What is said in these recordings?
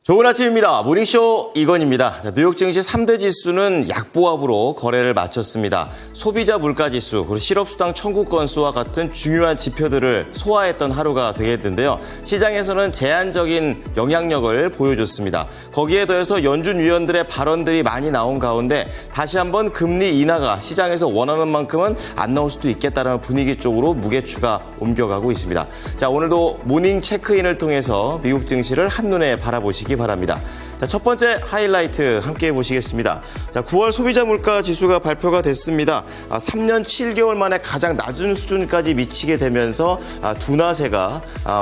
좋은 아침입니다. 모닝쇼 이건입니다. 뉴욕 증시 3대 지수는 약보합으로 거래를 마쳤습니다. 소비자 물가지수, 그리고 실업수당 청구 건수와 같은 중요한 지표들을 소화했던 하루가 되겠는데요. 시장에서는 제한적인 영향력을 보여줬습니다. 거기에 더해서 연준 위원들의 발언들이 많이 나온 가운데 다시 한번 금리 인하가 시장에서 원하는 만큼은 안 나올 수도 있겠다는 분위기 쪽으로 무게추가 옮겨가고 있습니다. 자, 오늘도 모닝 체크인을 통해서 미국 증시를 한눈에 바라보시기 바랍니다. 자, 첫 번째 하이라이트 함께 보시겠습니다. 자, 9월 소비자 물가 지수가 발표가 됐습니다. 3년 7개월 만에 가장 낮은 수준까지 미치게 되면서 둔화세가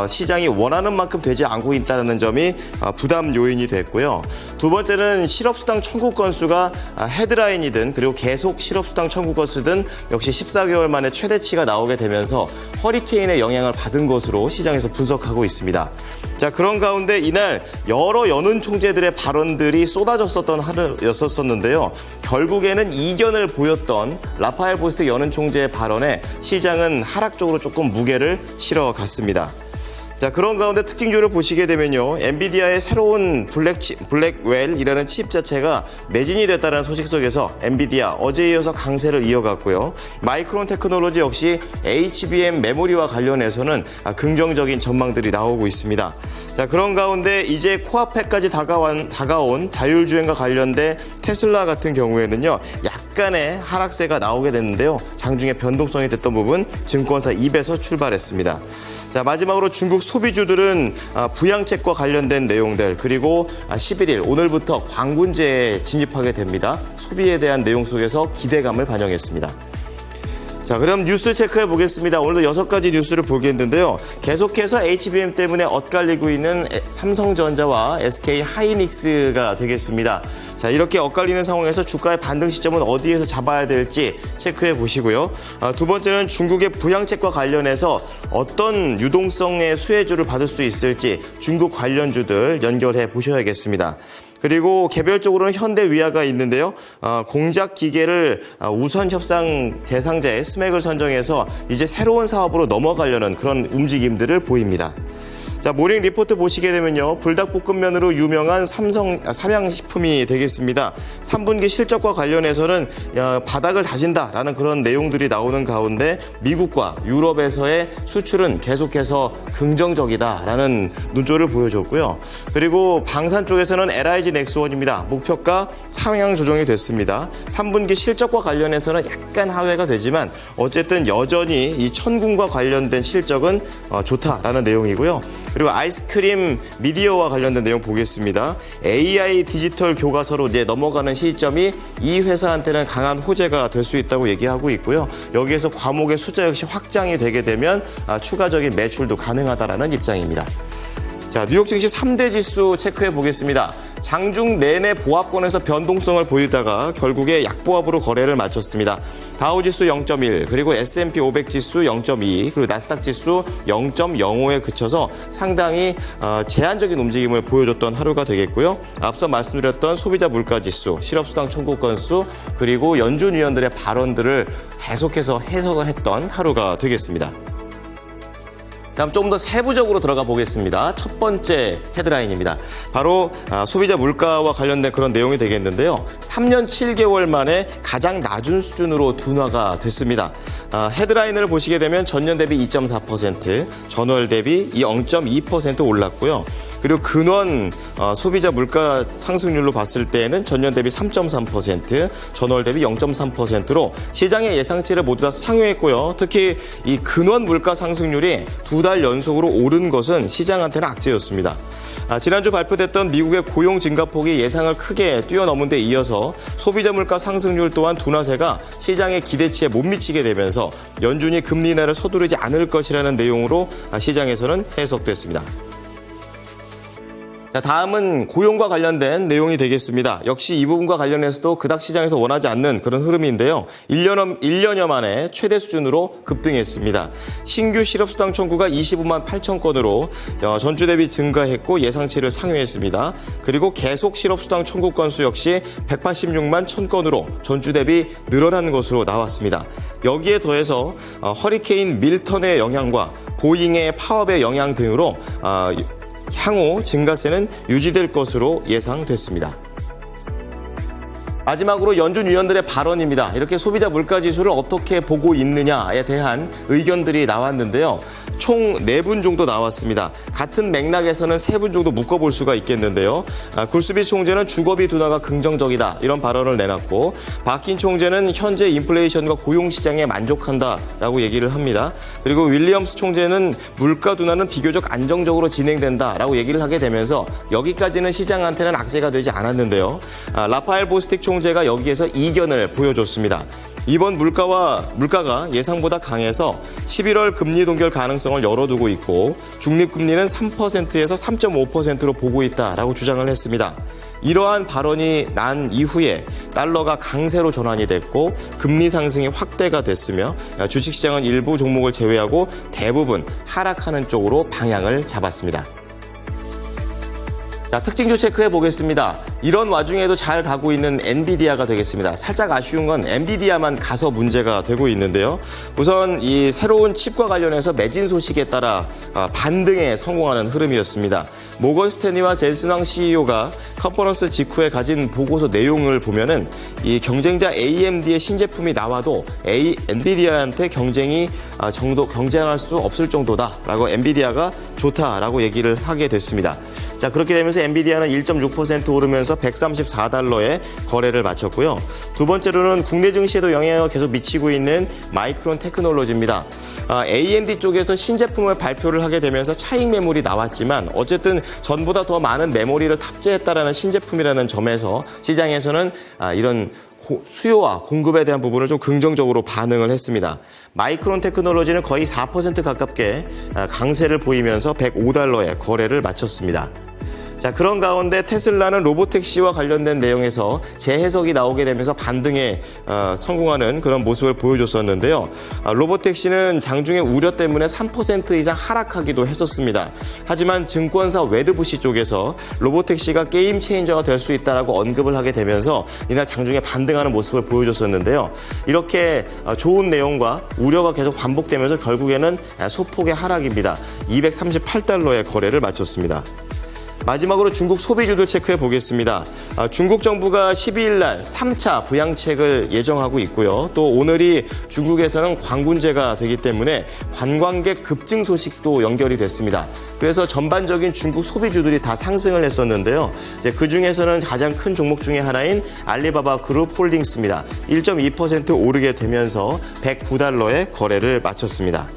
시장이 원하는 만큼 되지 않고 있다는 점이 부담 요인이 됐고요. 두 번째는 실업수당 청구 건수가 헤드라인이든 그리고 계속 실업수당 청구 건수든 역시 14개월 만에 최대치가 나오게 되면서 허리케인의 영향을 받은 것으로 시장에서 분석하고 있습니다. 자, 그런 가운데 이날 여러 연은 총재들의 발언들이 쏟아졌었던 하루였었는데요. 결국에는 이견을 보였던 라파엘 보스트 연은 총재의 발언에 시장은 하락 쪽으로 조금 무게를 실어갔습니다. 자, 그런 가운데 특징주를 보시게 되면요. 엔비디아의 새로운 블랙웰이라는 칩 자체가 매진이 됐다는 소식 속에서 엔비디아 어제에 이어서 강세를 이어갔고요. 마이크론 테크놀로지 역시 HBM 메모리와 관련해서는 긍정적인 전망들이 나오고 있습니다. 자, 그런 가운데 이제 코앞에까지 다가온 자율주행과 관련된 테슬라 같은 경우에는요. 약간의 하락세가 나오게 됐는데요. 장중에 변동성이 됐던 부분 증권사 입에서 출발했습니다. 자, 마지막으로 중국 소비주들은 부양책과 관련된 내용들, 그리고 11일 오늘부터 광군제에 진입하게 됩니다. 소비에 대한 내용 속에서 기대감을 반영했습니다. 자, 그럼 뉴스 체크해 보겠습니다. 오늘도 6가지 뉴스를 보겠는데요. 계속해서 HBM 때문에 엇갈리고 있는 삼성전자와 SK 하이닉스가 되겠습니다. 자, 이렇게 엇갈리는 상황에서 주가의 반등 시점은 어디에서 잡아야 될지 체크해 보시고요. 두 번째는 중국의 부양책과 관련해서 어떤 유동성의 수혜주를 받을 수 있을지 중국 관련주들 연결해 보셔야겠습니다. 그리고 개별적으로는 현대위아가 있는데요. 공작 기계를 우선 협상 대상자의 스맥을 선정해서 이제 새로운 사업으로 넘어가려는 그런 움직임들을 보입니다. 자, 모닝 리포트 보시게 되면요. 불닭볶음면으로 유명한 삼양식품이 되겠습니다. 3분기 실적과 관련해서는 바닥을 다진다라는 그런 내용들이 나오는 가운데 미국과 유럽에서의 수출은 계속해서 긍정적이다라는 눈초를 보여줬고요. 그리고 방산 쪽에서는 LIG 넥스원입니다. 목표가 상향 조정이 됐습니다. 3분기 실적과 관련해서는 약간 하회가 되지만 어쨌든 여전히 이 천군과 관련된 실적은 좋다라는 내용이고요. 그리고 아이스크림 미디어와 관련된 내용 보겠습니다. AI 디지털 교과서로 이제 넘어가는 시점이 이 회사한테는 강한 호재가 될 수 있다고 얘기하고 있고요. 여기에서 과목의 숫자 역시 확장이 되게 되면 추가적인 매출도 가능하다라는 입장입니다. 자, 뉴욕 증시 3대 지수 체크해 보겠습니다. 장중 내내 보합권에서 변동성을 보이다가 결국에 약보합으로 거래를 마쳤습니다. 다우지수 0.1, 그리고 S&P 500 지수 0.2, 그리고 나스닥 지수 0.05에 그쳐서 상당히 제한적인 움직임을 보여줬던 하루가 되겠고요. 앞서 말씀드렸던 소비자 물가 지수, 실업수당 청구 건수, 그리고 연준 위원들의 발언들을 계속해서 해석을 했던 하루가 되겠습니다. 다음 조금 더 세부적으로 들어가 보겠습니다. 첫 번째 헤드라인입니다. 바로 소비자 물가와 관련된 그런 내용이 되겠는데요. 3년 7개월 만에 가장 낮은 수준으로 둔화가 됐습니다. 헤드라인을 보시게 되면 전년 대비 2.4%, 전월 대비 0.2% 올랐고요. 그리고 근원 소비자 물가 상승률로 봤을 때에는 전년 대비 3.3%, 전월 대비 0.3%로 시장의 예상치를 모두 다 상회했고요. 특히 이 근원 물가 상승률이 2달 연속으로 오른 것은 시장한테는 악재였습니다. 지난주 발표됐던 미국의 고용 증가폭이 예상을 크게 뛰어넘은 데 이어서 소비자 물가 상승률 또한 둔화세가 시장의 기대치에 못 미치게 되면서 연준이 금리 인하를 서두르지 않을 것이라는 내용으로 시장에서는 해석됐습니다. 자, 다음은 고용과 관련된 내용이 되겠습니다. 역시 이 부분과 관련해서도 그닥 시장에서 원하지 않는 그런 흐름인데요. 1년여 만에 최대 수준으로 급등했습니다. 신규 실업수당 청구가 25만 8천 건으로 전주 대비 증가했고 예상치를 상회했습니다. 그리고 계속 실업수당 청구 건수 역시 186만 1천 건으로 전주 대비 늘어난 것으로 나왔습니다. 여기에 더해서 허리케인 밀턴의 영향과 보잉의 파업의 영향 등으로 향후 증가세는 유지될 것으로 예상됐습니다. 마지막으로 연준 위원들의 발언입니다. 이렇게 소비자 물가지수를 어떻게 보고 있느냐에 대한 의견들이 나왔는데요. 총 4분 정도 나왔습니다. 같은 맥락에서는 3분 정도 묶어볼 수가 있겠는데요. 굴스비 총재는 주거비 둔화가 긍정적이다 이런 발언을 내놨고, 바킨 총재는 현재 인플레이션과 고용시장에 만족한다라고 얘기를 합니다. 그리고 윌리엄스 총재는 물가 둔화는 비교적 안정적으로 진행된다라고 얘기를 하게 되면서 여기까지는 시장한테는 악재가 되지 않았는데요. 라파엘 보스틱 총재가 여기에서 이견을 보여줬습니다. 이번 물가가 예상보다 강해서 11월 금리 동결 가능성을 열어두고 있고, 중립금리는 3%에서 3.5%로 보고 있다라고 주장을 했습니다. 이러한 발언이 난 이후에 달러가 강세로 전환이 됐고, 금리 상승이 확대가 됐으며 주식시장은 일부 종목을 제외하고 대부분 하락하는 쪽으로 방향을 잡았습니다. 자, 특징주 체크해 보겠습니다. 이런 와중에도 잘 가고 있는 엔비디아가 되겠습니다. 살짝 아쉬운 건 엔비디아만 가서 문제가 되고 있는데요. 우선 이 새로운 칩과 관련해서 매진 소식에 따라 반등에 성공하는 흐름이었습니다. 모건 스탠리와 젠슨 황 CEO가 컨퍼런스 직후에 가진 보고서 내용을 보면은 이 경쟁자 AMD의 신제품이 나와도 엔비디아한테 경쟁할 수 없을 정도다라고 엔비디아가 좋다라고 얘기를 하게 됐습니다. 자, 그렇게 되면서 엔비디아는 1.6% 오르면서 134달러에 거래를 마쳤고요. 두 번째로는 국내 증시에도 영향을 계속 미치고 있는 마이크론 테크놀로지입니다. AMD 쪽에서 신제품을 발표를 하게 되면서 차익 매물이 나왔지만 어쨌든 전보다 더 많은 메모리를 탑재했다라는 신제품이라는 점에서 시장에서는 이런 수요와 공급에 대한 부분을 좀 긍정적으로 반응을 했습니다. 마이크론 테크놀로지는 거의 4% 가깝게 강세를 보이면서 105달러에 거래를 마쳤습니다. 자, 그런 가운데 테슬라는 로보택시와 관련된 내용에서 재해석이 나오게 되면서 반등에 성공하는 그런 모습을 보여줬었는데요. 로보택시는 장중에 우려 때문에 3% 이상 하락하기도 했었습니다. 하지만 증권사 웨드부시 쪽에서 로보택시가 게임 체인저가 될 수 있다라고 언급을 하게 되면서 이날 장중에 반등하는 모습을 보여줬었는데요. 이렇게 좋은 내용과 우려가 계속 반복되면서 결국에는 소폭의 하락입니다. 238달러의 거래를 마쳤습니다. 마지막으로 중국 소비주들 체크해 보겠습니다. 중국 정부가 12일 날 3차 부양책을 예정하고 있고요. 또 오늘이 중국에서는 광군제가 되기 때문에 관광객 급증 소식도 연결이 됐습니다. 그래서 전반적인 중국 소비주들이 다 상승을 했었는데요. 이제 그 중에서는 가장 큰 종목 중에 하나인 알리바바 그룹 홀딩스입니다. 1.2% 오르게 되면서 109달러에 거래를 마쳤습니다.